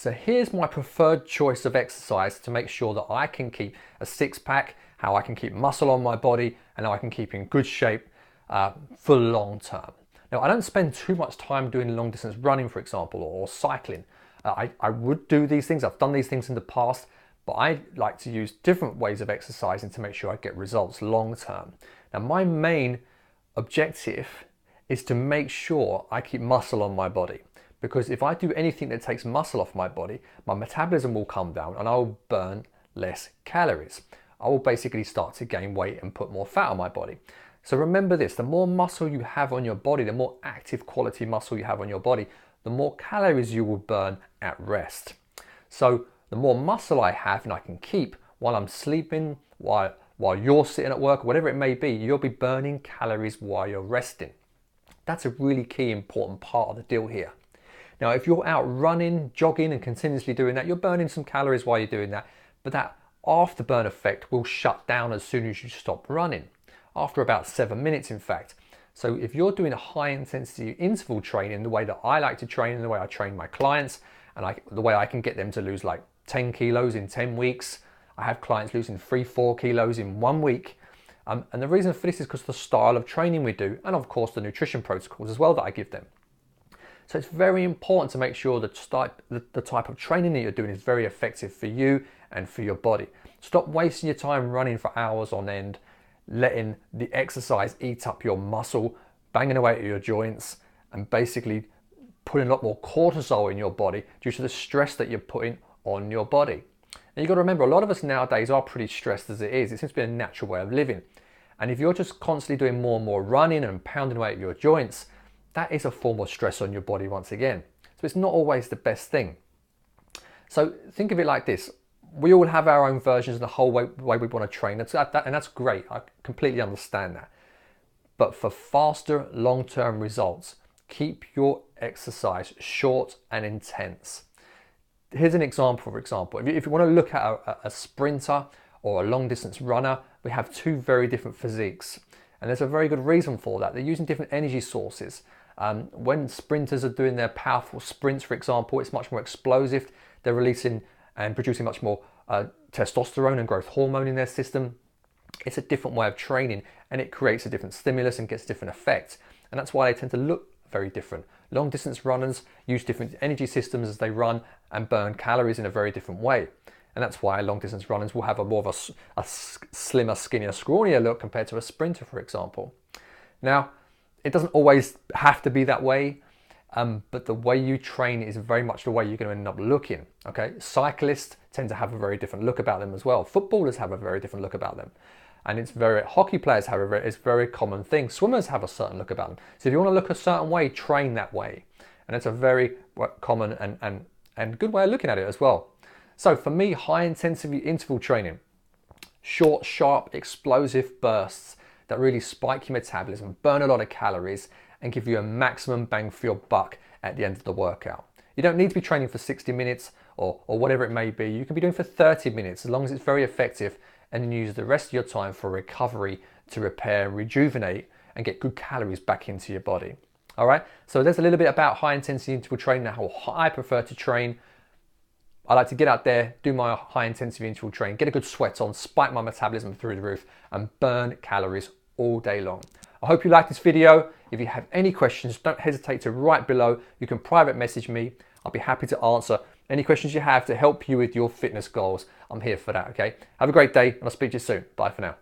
So here's my preferred choice of exercise to make sure that I can keep a six pack, how I can keep muscle on my body, and how I can keep in good shape for long term. Now, I don't spend too much time doing long distance running, for example, or cycling. I would do these things, I've done these things in the past, but I like to use different ways of exercising to make sure I get results long term. Now, my main objective is to make sure I keep muscle on my body, because if I do anything that takes muscle off my body, my metabolism will come down and I will burn less calories. I will basically start to gain weight and put more fat on my body. So remember this, the more muscle you have on your body, the more active quality muscle you have on your body, the more calories you will burn at rest. So the more muscle I have and I can keep while I'm sleeping, while you're sitting at work, whatever it may be, you'll be burning calories while you're resting. That's a really key important part of the deal here. Now, if you're out running, jogging and continuously doing that, you're burning some calories while you're doing that, but that afterburn effect will shut down as soon as you stop running, after about 7 minutes in fact. So if you're doing a high intensity interval training, the way that I like to train and the way I train my clients, and the way I can get them to lose like 10 kilos in 10 weeks, I have clients losing 3-4 kilos in 1 week. And the reason for this is because of the style of training we do, and of course the nutrition protocols as well that I give them. So it's very important to make sure that the type of training that you're doing is very effective for you and for your body. Stop wasting your time running for hours on end, letting the exercise eat up your muscle, banging away at your joints, and basically putting a lot more cortisol in your body due to the stress that you're putting on your body. And you've got to remember, a lot of us nowadays are pretty stressed as it is. It seems to be a natural way of living. And if you're just constantly doing more and more running and pounding away at your joints, that is a form of stress on your body once again. So it's not always the best thing. So think of it like this. We all have our own versions of the whole way we want to train. And that's great. I completely understand that. But for faster long-term results, keep your exercise short and intense. Here's an example, for example. If you want to look at a sprinter or a long distance runner, we have two very different physiques. And there's a very good reason for that. They're using different energy sources. When sprinters are doing their powerful sprints, for example, it's much more explosive. They're releasing and producing much more testosterone and growth hormone in their system. It's a different way of training, and it creates a different stimulus and gets different effects. And that's why they tend to look very different. Long distance runners use different energy systems as they run and burn calories in a very different way. And that's why long distance runners will have more of a slimmer, skinnier, scrawnier look compared to a sprinter, for example. Now, it doesn't always have to be that way, but the way you train is very much the way you're going to end up looking. Okay, cyclists tend to have a very different look about them as well. Footballers have a very different look about them. And hockey players have it's a very common thing. Swimmers have a certain look about them. So if you want to look a certain way, train that way. And it's a very common and good way of looking at it as well. So for me, high intensity interval training, short, sharp, explosive bursts that really spike your metabolism, burn a lot of calories, and give you a maximum bang for your buck at the end of the workout. You don't need to be training for 60 minutes or whatever it may be. You can be doing for 30 minutes as long as it's very effective, and then use the rest of your time for recovery to repair, rejuvenate, and get good calories back into your body. All right, so there's a little bit about high intensity interval training, how I prefer to train. I like to get out there, do my high intensity interval training, get a good sweat on, spike my metabolism through the roof, and burn calories all day long. I hope you liked this video. If you have any questions, don't hesitate to write below. You can private message me. I'll be happy to answer any questions you have to help you with your fitness goals. I'm here for that, okay? Have a great day, and I'll speak to you soon. Bye for now.